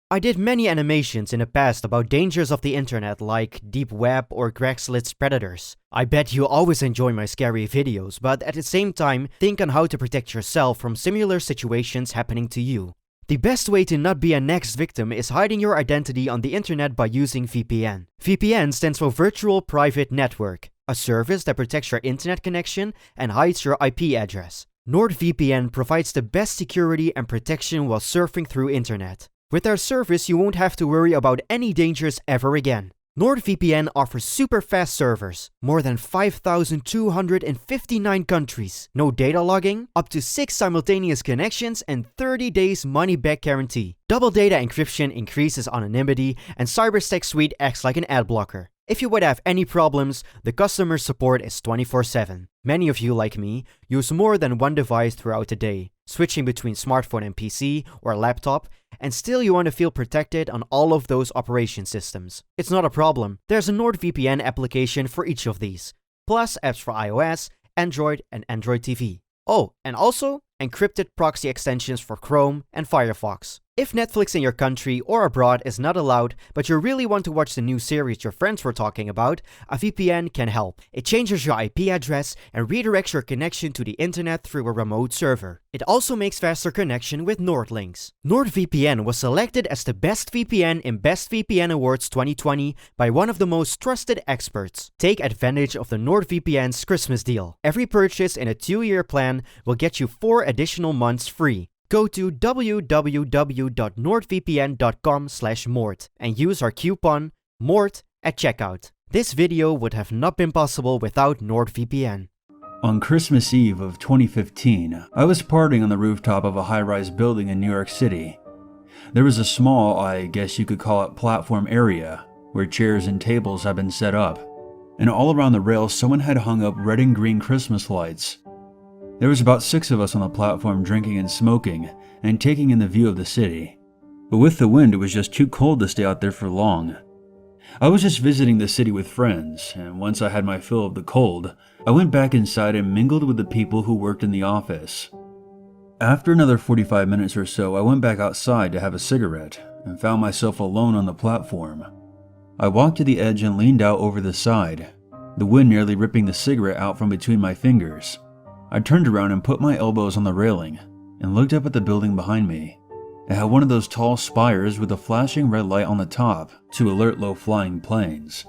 I did many animations in the past about dangers of the internet like deep web or Craigslist predators. I bet you always enjoy my scary videos, but at the same time, think on how to protect yourself from similar situations happening to you. The best way to not be a next victim is hiding your identity on the internet by using VPN. VPN stands for Virtual Private Network, a service that protects your internet connection and hides your IP address. NordVPN provides the best security and protection while surfing through internet. With our service, you won't have to worry about any dangers ever again. NordVPN offers super fast servers, more than 5,259 countries, no data logging, up to 6 simultaneous connections and 30 days money-back guarantee. Double data encryption increases anonymity, and CyberStack Suite acts like an ad blocker. If you would have any problems, the customer support is 24/7. Many of you, like me, use more than one device throughout the day, switching between smartphone and PC or laptop, and still you want to feel protected on all of those operation systems. It's not a problem. There's a NordVPN application for each of these, plus apps for iOS, Android, and Android TV. Oh, and also encrypted proxy extensions for Chrome and Firefox. If Netflix in your country or abroad is not allowed, but you really want to watch the new series your friends were talking about, a VPN can help. It changes your IP address and redirects your connection to the internet through a remote server. It also makes faster connection with NordLynx. NordVPN was selected as the best VPN in Best VPN Awards 2020 by one of the most trusted experts. Take advantage of the NordVPN's Christmas deal. Every purchase in a 2-year plan will get you 4 additional months free. Go to www.nordvpn.com/Mort and use our coupon MORT at checkout. This video would have not been possible without NordVPN. On Christmas Eve of 2015, I was partying on the rooftop of a high-rise building in New York City. There was a small, I guess you could call it platform area, where chairs and tables had been set up, and all around the rails someone had hung up red and green Christmas lights. There was about 6 of us on the platform drinking and smoking and taking in the view of the city. But with the wind, it was just too cold to stay out there for long. I was just visiting the city with friends, and once I had my fill of the cold, I went back inside and mingled with the people who worked in the office. After another 45 minutes or so, I went back outside to have a cigarette and found myself alone on the platform. I walked to the edge and leaned out over the side, the wind nearly ripping the cigarette out from between my fingers. I turned around and put my elbows on the railing and looked up at the building behind me. It had one of those tall spires with a flashing red light on the top to alert low-flying planes.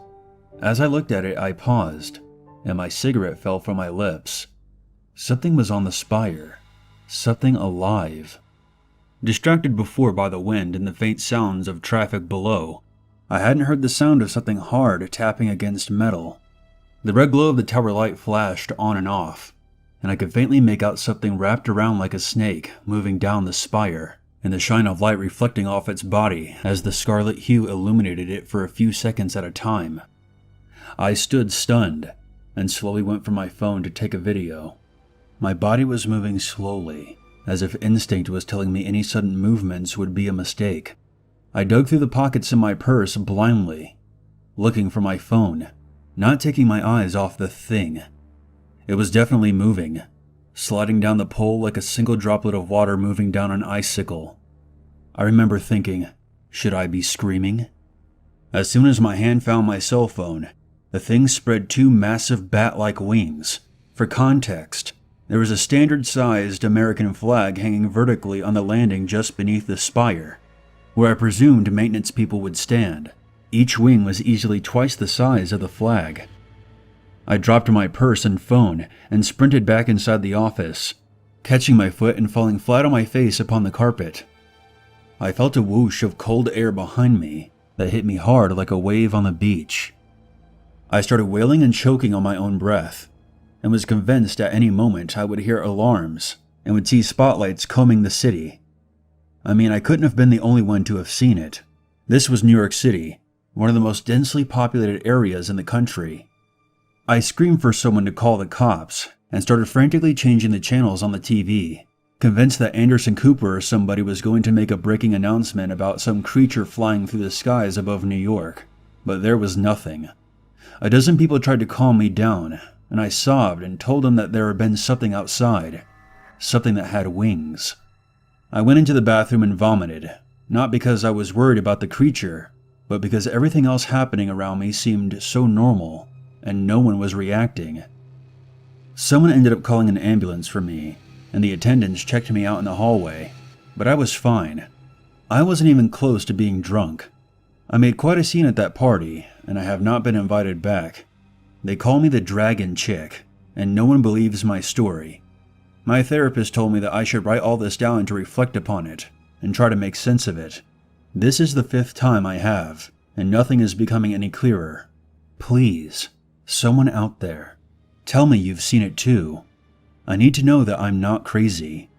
As I looked at it, I paused, and my cigarette fell from my lips. Something was on the spire. Something alive. Distracted before by the wind and the faint sounds of traffic below, I hadn't heard the sound of something hard tapping against metal. The red glow of the tower light flashed on and off, and I could faintly make out something wrapped around like a snake moving down the spire, and the shine of light reflecting off its body as the scarlet hue illuminated it for a few seconds at a time. I stood stunned and slowly went for my phone to take a video. My body was moving slowly, as if instinct was telling me any sudden movements would be a mistake. I dug through the pockets in my purse blindly, looking for my phone, not taking my eyes off the thing. It was definitely moving, sliding down the pole like a single droplet of water moving down an icicle. I remember thinking, should I be screaming? As soon as my hand found my cell phone, the thing spread 2 massive bat-like wings. For context, there was a standard-sized American flag hanging vertically on the landing just beneath the spire, where I presumed maintenance people would stand. Each wing was easily twice the size of the flag. I dropped my purse and phone and sprinted back inside the office, catching my foot and falling flat on my face upon the carpet. I felt a whoosh of cold air behind me that hit me hard like a wave on the beach. I started wailing and choking on my own breath, and was convinced at any moment I would hear alarms and would see spotlights combing the city. I mean, I couldn't have been the only one to have seen it. This was New York City, one of the most densely populated areas in the country. I screamed for someone to call the cops and started frantically changing the channels on the TV, convinced that Anderson Cooper or somebody was going to make a breaking announcement about some creature flying through the skies above New York. But there was nothing. A dozen people tried to calm me down, and I sobbed and told them that there had been something outside, something that had wings. I went into the bathroom and vomited, Not because I was worried about the creature, but because everything else happening around me seemed so normal, and no one was reacting. Someone ended up calling an ambulance for me, and the attendants checked me out in the hallway, but I was fine. I wasn't even close to being drunk. I made quite a scene at that party, and I have not been invited back. They call me the Dragon Chick, and no one believes my story. My therapist told me that I should write all this down to reflect upon it, and try to make sense of it. This is the 5th time I have, and nothing is becoming any clearer. Please, someone out there, tell me you've seen it too. I need to know that I'm not crazy.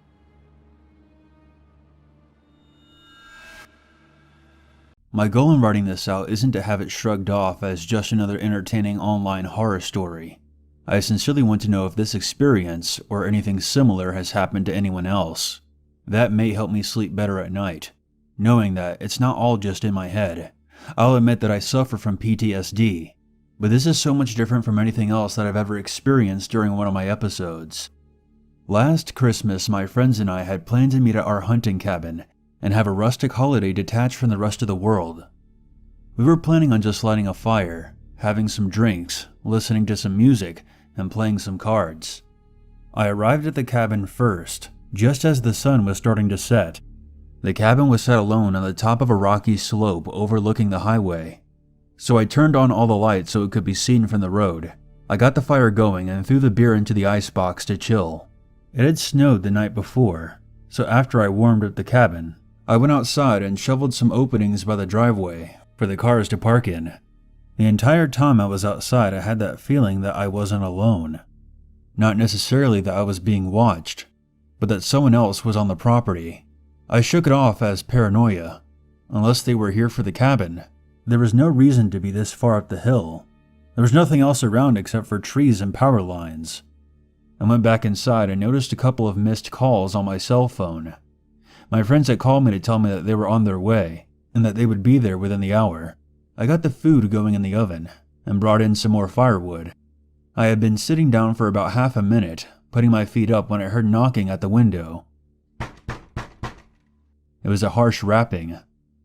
My goal in writing this out isn't to have it shrugged off as just another entertaining online horror story. I sincerely want to know if this experience or anything similar has happened to anyone else. That may help me sleep better at night, knowing that it's not all just in my head. I'll admit that I suffer from PTSD, but this is so much different from anything else that I've ever experienced during one of my episodes. Last Christmas, my friends and I had planned to meet at our hunting cabin and have a rustic holiday detached from the rest of the world. We were planning on just lighting a fire, having some drinks, listening to some music, and playing some cards. I arrived at the cabin first, just as the sun was starting to set. The cabin was set alone on the top of a rocky slope overlooking the highway, so I turned on all the lights so it could be seen from the road. I got the fire going and threw the beer into the icebox to chill. It had snowed the night before, so after I warmed up the cabin, I went outside and shoveled some openings by the driveway for the cars to park in. The entire time I was outside, I had that feeling that I wasn't alone. Not necessarily that I was being watched, but that someone else was on the property. I shook it off as paranoia. Unless they were here for the cabin, there was no reason to be this far up the hill. There was nothing else around except for trees and power lines. I went back inside and noticed a couple of missed calls on my cell phone. My friends had called me to tell me that they were on their way, and that they would be there within the hour. I got the food going in the oven, and brought in some more firewood. I had been sitting down for about half a minute, putting my feet up when I heard knocking at the window. It was a harsh rapping,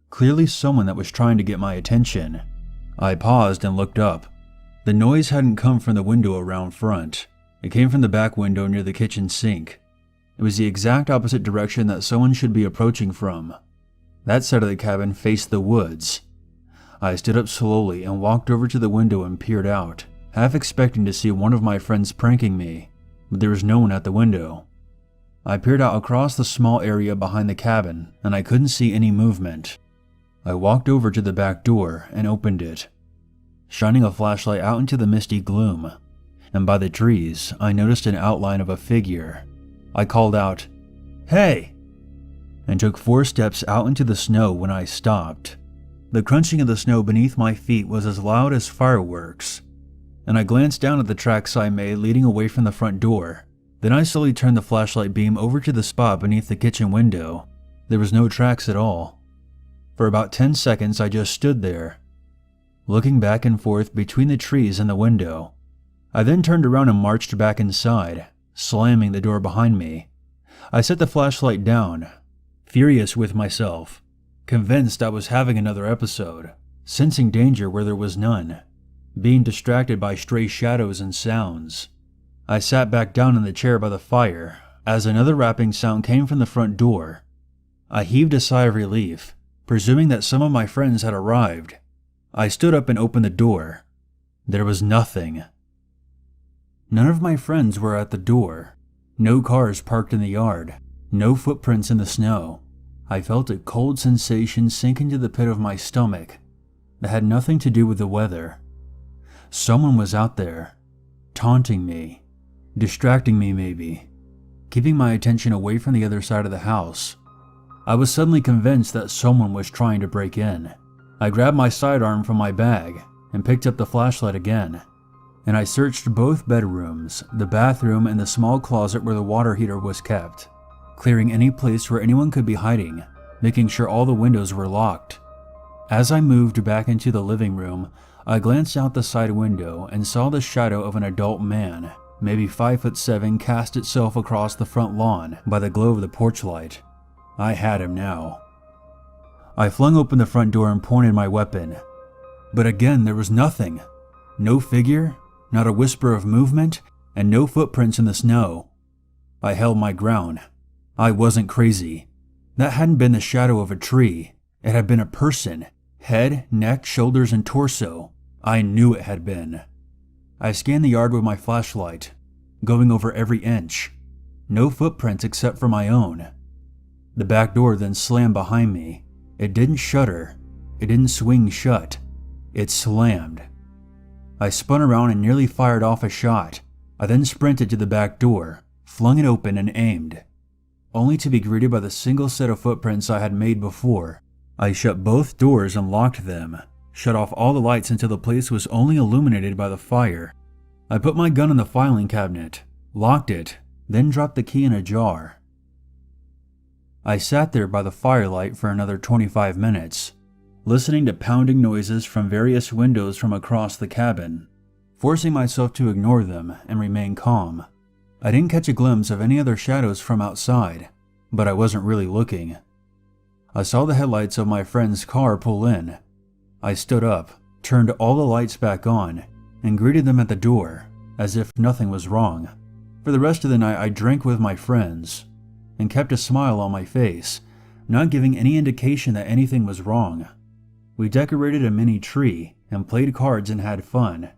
clearly someone that was trying to get my attention. I paused and looked up. The noise hadn't come from the window around front. It came from the back window near the kitchen sink. It was the exact opposite direction that someone should be approaching from. That side of the cabin faced the woods. I stood up slowly and walked over to the window and peered out, half expecting to see one of my friends pranking me, but there was no one at the window. I peered out across the small area behind the cabin, and I couldn't see any movement. I walked over to the back door and opened it, shining a flashlight out into the misty gloom, and by the trees, I noticed an outline of a figure. I called out, "Hey!" and took 4 steps out into the snow when I stopped. The crunching of the snow beneath my feet was as loud as fireworks, and I glanced down at the tracks I made leading away from the front door. Then I slowly turned the flashlight beam over to the spot beneath the kitchen window. There was no tracks at all. For about 10 seconds I just stood there, looking back and forth between the trees and the window. I then turned around and marched back inside, slamming the door behind me. I set the flashlight down, furious with myself, convinced I was having another episode, sensing danger where there was none, being distracted by stray shadows and sounds. I sat back down in the chair by the fire as another rapping sound came from the front door. I heaved a sigh of relief, presuming that some of my friends had arrived. I stood up and opened the door. There was nothing. None of my friends were at the door. No cars parked in the yard. No footprints in the snow. I felt a cold sensation sink into the pit of my stomach that had nothing to do with the weather. Someone was out there, taunting me, distracting me maybe, keeping my attention away from the other side of the house. I was suddenly convinced that someone was trying to break in. I grabbed my sidearm from my bag and picked up the flashlight again, and I searched both bedrooms, the bathroom, and the small closet where the water heater was kept, clearing any place where anyone could be hiding, making sure all the windows were locked. As I moved back into the living room, I glanced out the side window and saw the shadow of an adult man, maybe 5'7", cast itself across the front lawn by the glow of the porch light. I had him now. I flung open the front door and pointed my weapon. But again, there was nothing. No figure, not a whisper of movement, and no footprints in the snow. I held my ground. I wasn't crazy. That hadn't been the shadow of a tree. It had been a person. Head, neck, shoulders, and torso. I knew it had been. I scanned the yard with my flashlight, going over every inch. No footprints except for my own. The back door then slammed behind me. It didn't shutter. It didn't swing shut. It slammed. I spun around and nearly fired off a shot. I then sprinted to the back door, flung it open, and aimed, only to be greeted by the single set of footprints I had made before. I shut both doors and locked them, shut off all the lights until the place was only illuminated by the fire. I put my gun in the filing cabinet, locked it, then dropped the key in a jar. I sat there by the firelight for another 25 minutes, listening to pounding noises from various windows from across the cabin, forcing myself to ignore them and remain calm. I didn't catch a glimpse of any other shadows from outside, but I wasn't really looking. I saw the headlights of my friend's car pull in. I stood up, turned all the lights back on, and greeted them at the door, as if nothing was wrong. For the rest of the night, I drank with my friends, and kept a smile on my face, not giving any indication that anything was wrong. We decorated a mini tree and played cards and had fun.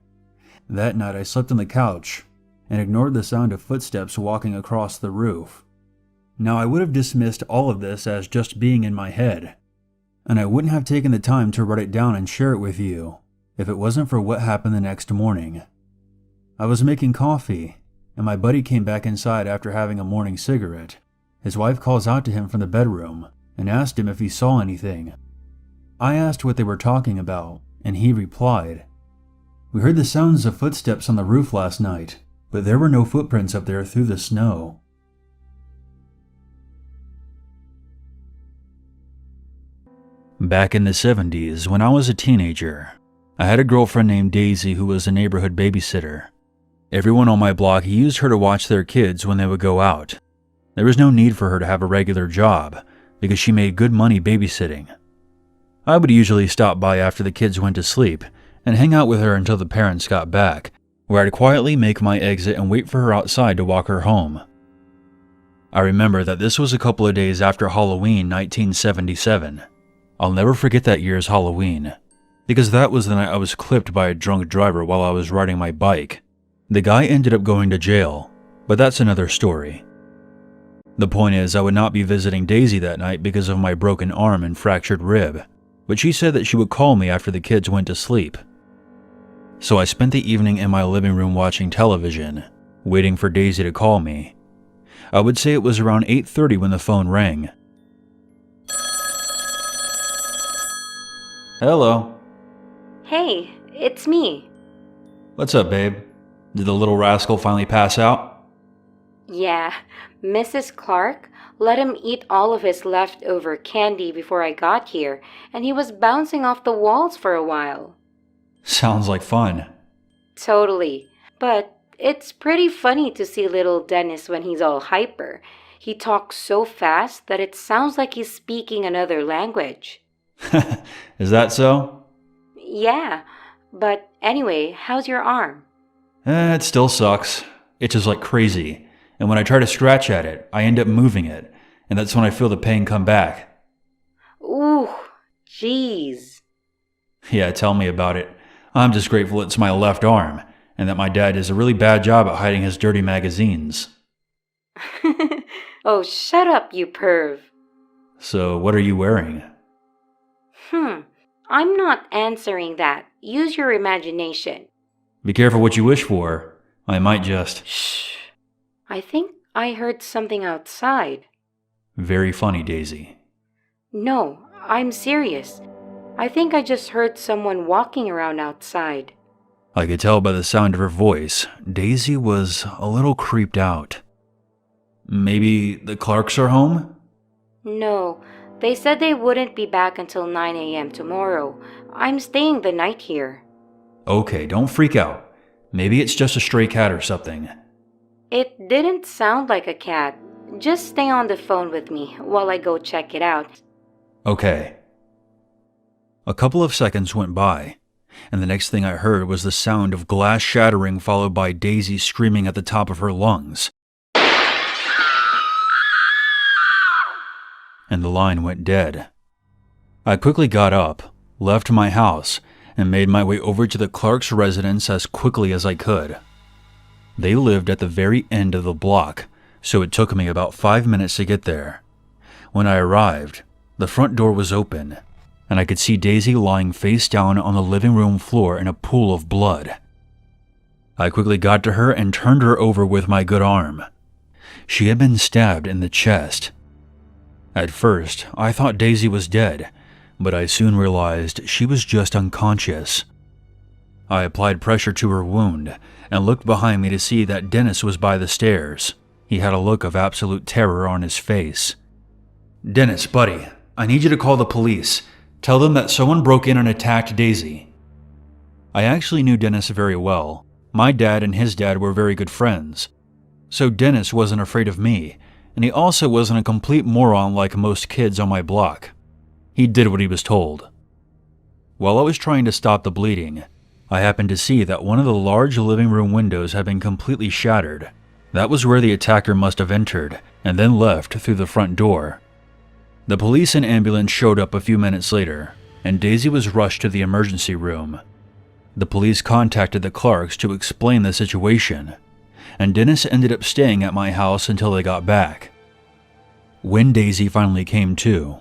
That night I slept on the couch and ignored the sound of footsteps walking across the roof. Now I would have dismissed all of this as just being in my head, and I wouldn't have taken the time to write it down and share it with you if it wasn't for what happened the next morning. I was making coffee, and my buddy came back inside after having a morning cigarette. His wife calls out to him from the bedroom and asked him if he saw anything. I asked what they were talking about, and he replied, "We heard the sounds of footsteps on the roof last night, but there were no footprints up there through the snow." Back in the 70s, when I was a teenager, I had a girlfriend named Daisy who was a neighborhood babysitter. Everyone on my block used her to watch their kids when they would go out. There was no need for her to have a regular job, because she made good money babysitting. I would usually stop by after the kids went to sleep and hang out with her until the parents got back, where I'd quietly make my exit and wait for her outside to walk her home. I remember that this was a couple of days after Halloween 1977. I'll never forget that year's Halloween, because that was the night I was clipped by a drunk driver while I was riding my bike. The guy ended up going to jail, but that's another story. The point is, I would not be visiting Daisy that night because of my broken arm and fractured rib, but she said that she would call me after the kids went to sleep. So I spent the evening in my living room watching television, waiting for Daisy to call me. I would say it was around 8:30 when the phone rang. Hello. Hey, it's me. What's up, babe? Did the little rascal finally pass out? Yeah, Mrs. Clark let him eat all of his leftover candy before I got here, and he was bouncing off the walls for a while. Sounds like fun. Totally. But it's pretty funny to see little Dennis when he's all hyper. He talks so fast that it sounds like he's speaking another language. Is that so? Yeah, but anyway, how's your arm? It still sucks. Itches like crazy, and when I try to scratch at it, I end up moving it, and that's when I feel the pain come back. Ooh, jeez. Yeah, tell me about it. I'm just grateful it's my left arm, and that my dad does a really bad job at hiding his dirty magazines. Oh, shut up, you perv. So, what are you wearing? I'm not answering that. Use your imagination. Be careful what you wish for. I might just... Shh. I think I heard something outside. Very funny, Daisy. No, I'm serious. I think I just heard someone walking around outside. I could tell by the sound of her voice, Daisy was a little creeped out. Maybe the Clarks are home? No, they said they wouldn't be back until 9 a.m. tomorrow. I'm staying the night here. Okay, don't freak out. Maybe it's just a stray cat or something. It didn't sound like a cat. Just stay on the phone with me while I go check it out. Okay. A couple of seconds went by, and the next thing I heard was the sound of glass shattering followed by Daisy screaming at the top of her lungs. And the line went dead. I quickly got up, left my house, and made my way over to the Clark's residence as quickly as I could. They lived at the very end of the block, so it took me about 5 minutes to get there. When I arrived, the front door was open, and I could see Daisy lying face down on the living room floor in a pool of blood. I quickly got to her and turned her over with my good arm. She had been stabbed in the chest. At first, I thought Daisy was dead, but I soon realized she was just unconscious. I applied pressure to her wound and looked behind me to see that Dennis was by the stairs. He had a look of absolute terror on his face. "Dennis, buddy, I need you to call the police. Tell them that someone broke in and attacked Daisy." I actually knew Dennis very well. My dad and his dad were very good friends. So Dennis wasn't afraid of me, and he also wasn't a complete moron like most kids on my block. He did what he was told. While I was trying to stop the bleeding, I happened to see that one of the large living room windows had been completely shattered. That was where the attacker must have entered, and then left through the front door. The police and ambulance showed up a few minutes later, and Daisy was rushed to the emergency room. The police contacted the Clarks to explain the situation, and Dennis ended up staying at my house until they got back. When Daisy finally came to,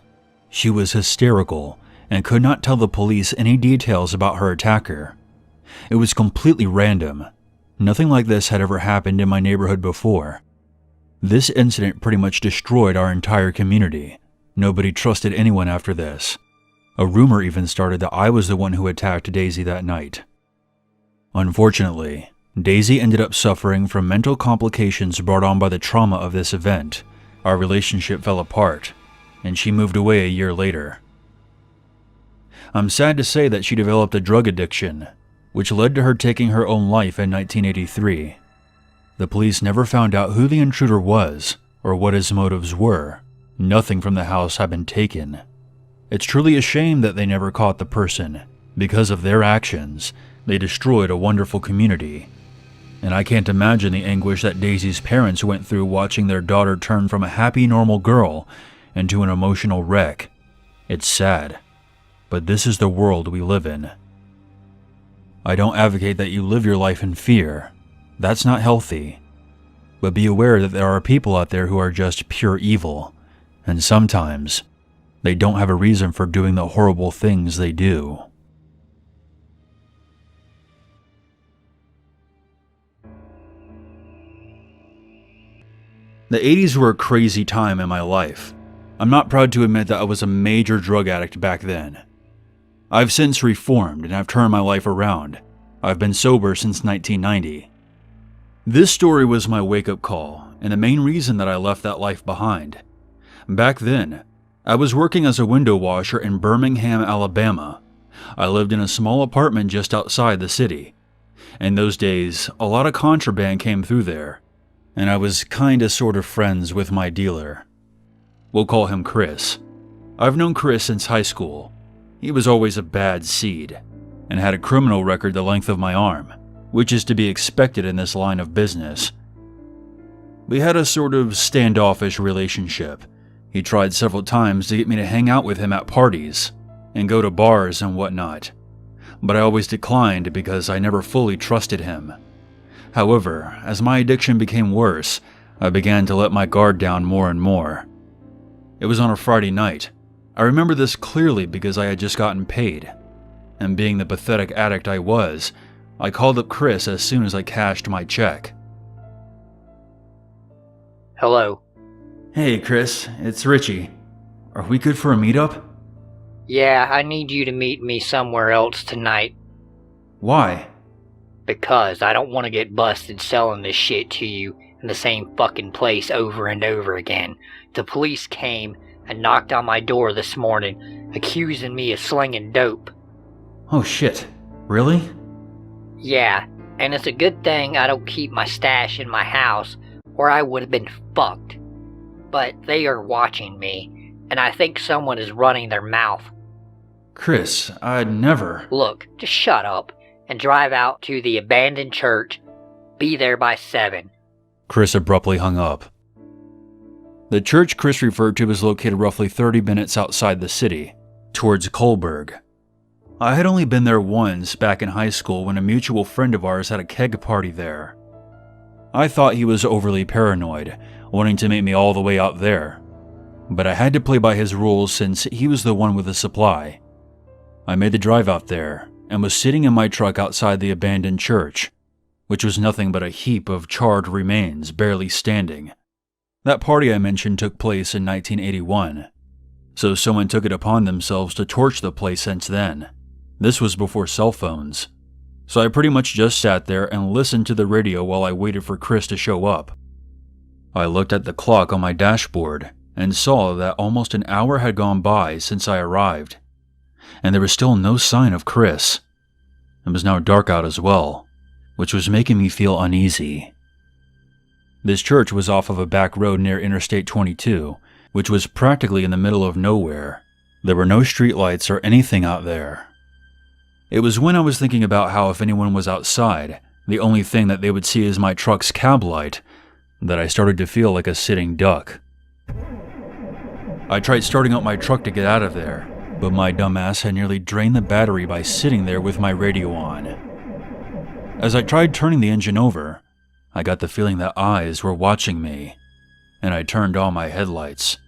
she was hysterical and could not tell the police any details about her attacker. It was completely random. Nothing like this had ever happened in my neighborhood before. This incident pretty much destroyed our entire community. Nobody trusted anyone after this. A rumor even started that I was the one who attacked Daisy that night. Unfortunately, Daisy ended up suffering from mental complications brought on by the trauma of this event. Our relationship fell apart, and she moved away a year later. I'm sad to say that she developed a drug addiction, which led to her taking her own life in 1983. The police never found out who the intruder was or what his motives were. Nothing from the house had been taken. It's truly a shame that they never caught the person. Because of their actions, they destroyed a wonderful community. And I can't imagine the anguish that Daisy's parents went through watching their daughter turn from a happy, normal girl into an emotional wreck. It's sad, but this is the world we live in. I don't advocate that you live your life in fear. That's not healthy. But be aware that there are people out there who are just pure evil. And sometimes, they don't have a reason for doing the horrible things they do. The 80s were a crazy time in my life. I'm not proud to admit that I was a major drug addict back then. I've since reformed and I've turned my life around. I've been sober since 1990. This story was my wake-up call and the main reason that I left that life behind. Back then, I was working as a window washer in Birmingham, Alabama. I lived in a small apartment just outside the city. In those days, a lot of contraband came through there, and I was kinda sorta friends with my dealer. We'll call him Chris. I've known Chris since high school. He was always a bad seed, and had a criminal record the length of my arm, which is to be expected in this line of business. We had a sort of standoffish relationship. He tried several times to get me to hang out with him at parties and go to bars and whatnot, but I always declined because I never fully trusted him. However, as my addiction became worse, I began to let my guard down more and more. It was on a Friday night. I remember this clearly because I had just gotten paid, and being the pathetic addict I was, I called up Chris as soon as I cashed my check. Hello. Hey Chris, it's Richie. Are we good for a meetup? Yeah, I need you to meet me somewhere else tonight. Why? Because I don't want to get busted selling this shit to you in the same fucking place over and over again. The police came and knocked on my door this morning, accusing me of slinging dope. Oh shit, really? Yeah, and it's a good thing I don't keep my stash in my house, or I would have been fucked. But they are watching me, and I think someone is running their mouth. Chris, I'd never. Look, just shut up and drive out to the abandoned church. Be there by 7. Chris abruptly hung up. The church Chris referred to was located roughly 30 minutes outside the city, towards Kohlberg. I had only been there once back in high school when a mutual friend of ours had a keg party there. I thought he was overly paranoid, wanting to meet me all the way out there, but I had to play by his rules since he was the one with the supply. I made the drive out there and was sitting in my truck outside the abandoned church, which was nothing but a heap of charred remains barely standing. That party I mentioned took place in 1981, so someone took it upon themselves to torch the place since then. This was before cell phones, so I pretty much just sat there and listened to the radio while I waited for Chris to show up. I looked at the clock on my dashboard and saw that almost an hour had gone by since I arrived, and there was still no sign of Chris. It was now dark out as well, which was making me feel uneasy. This church was off of a back road near Interstate 22, which was practically in the middle of nowhere. There were no streetlights or anything out there. It was when I was thinking about how if anyone was outside, the only thing that they would see is my truck's cab light, that I started to feel like a sitting duck. I tried starting up my truck to get out of there, but my dumbass had nearly drained the battery by sitting there with my radio on. As I tried turning the engine over, I got the feeling that eyes were watching me, and I turned on my headlights.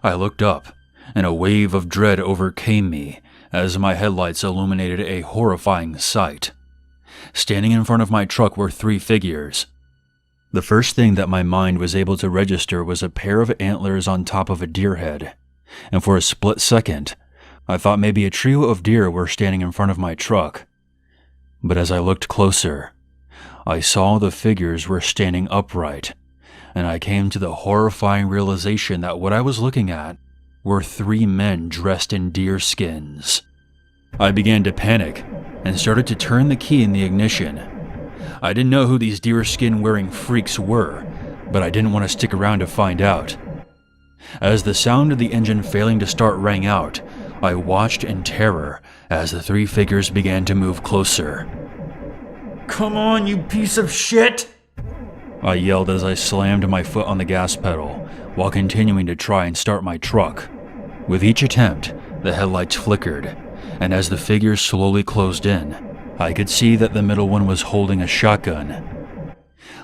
I looked up, and a wave of dread overcame me as my headlights illuminated a horrifying sight. Standing in front of my truck were 3 figures. The first thing that my mind was able to register was a pair of antlers on top of a deer head, and for a split second, I thought maybe a trio of deer were standing in front of my truck. But as I looked closer, I saw the figures were standing upright, and I came to the horrifying realization that what I was looking at were 3 men dressed in deer skins. I began to panic and started to turn the key in the ignition. I didn't know who these deer skin wearing freaks were, but I didn't want to stick around to find out. As the sound of the engine failing to start rang out, I watched in terror as the 3 figures began to move closer. "Come on, you piece of shit!" I yelled as I slammed my foot on the gas pedal while continuing to try and start my truck. With each attempt, the headlights flickered, and as the figures slowly closed in, I could see that the middle one was holding a shotgun.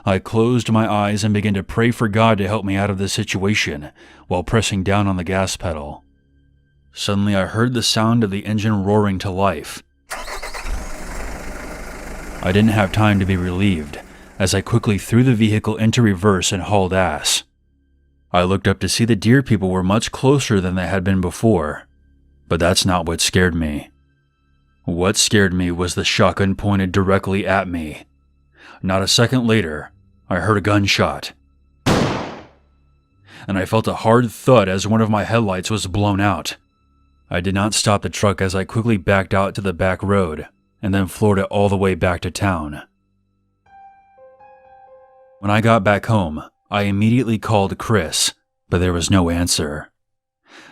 I closed my eyes and began to pray for God to help me out of this situation while pressing down on the gas pedal. Suddenly I heard the sound of the engine roaring to life. I didn't have time to be relieved, as I quickly threw the vehicle into reverse and hauled ass. I looked up to see the deer people were much closer than they had been before, but that's not what scared me. What scared me was the shotgun pointed directly at me. Not a second later, I heard a gunshot, and I felt a hard thud as one of my headlights was blown out. I did not stop the truck as I quickly backed out to the back road and then floored it all the way back to town. When I got back home, I immediately called Chris, but there was no answer.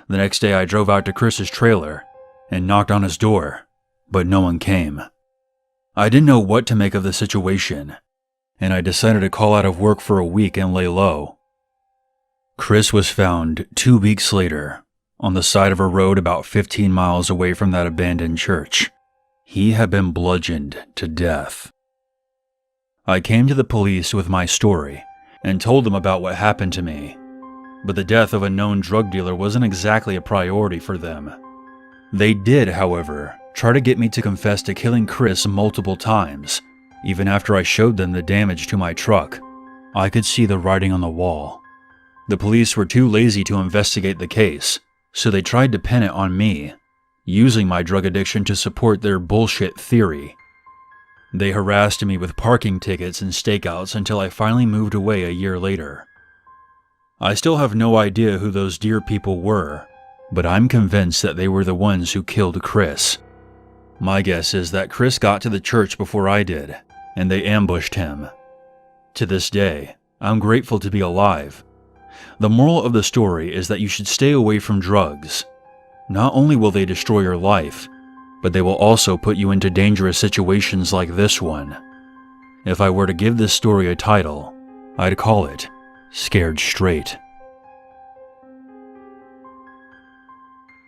The next day I drove out to Chris's trailer and knocked on his door, but no one came. I didn't know what to make of the situation, and I decided to call out of work for a week and lay low. Chris was found 2 weeks later on the side of a road about 15 miles away from that abandoned church. He had been bludgeoned to death. I came to the police with my story and told them about what happened to me, but the death of a known drug dealer wasn't exactly a priority for them. They did, however, try to get me to confess to killing Chris multiple times, even after I showed them the damage to my truck. I could see the writing on the wall. The police were too lazy to investigate the case, so they tried to pin it on me, using my drug addiction to support their bullshit theory. They harassed me with parking tickets and stakeouts until I finally moved away a year later. I still have no idea who those deer people were, but I'm convinced that they were the ones who killed Chris. My guess is that Chris got to the church before I did, and they ambushed him. To this day, I'm grateful to be alive. The moral of the story is that you should stay away from drugs. Not only will they destroy your life, but they will also put you into dangerous situations like this one. If I were to give this story a title, I'd call it Scared Straight.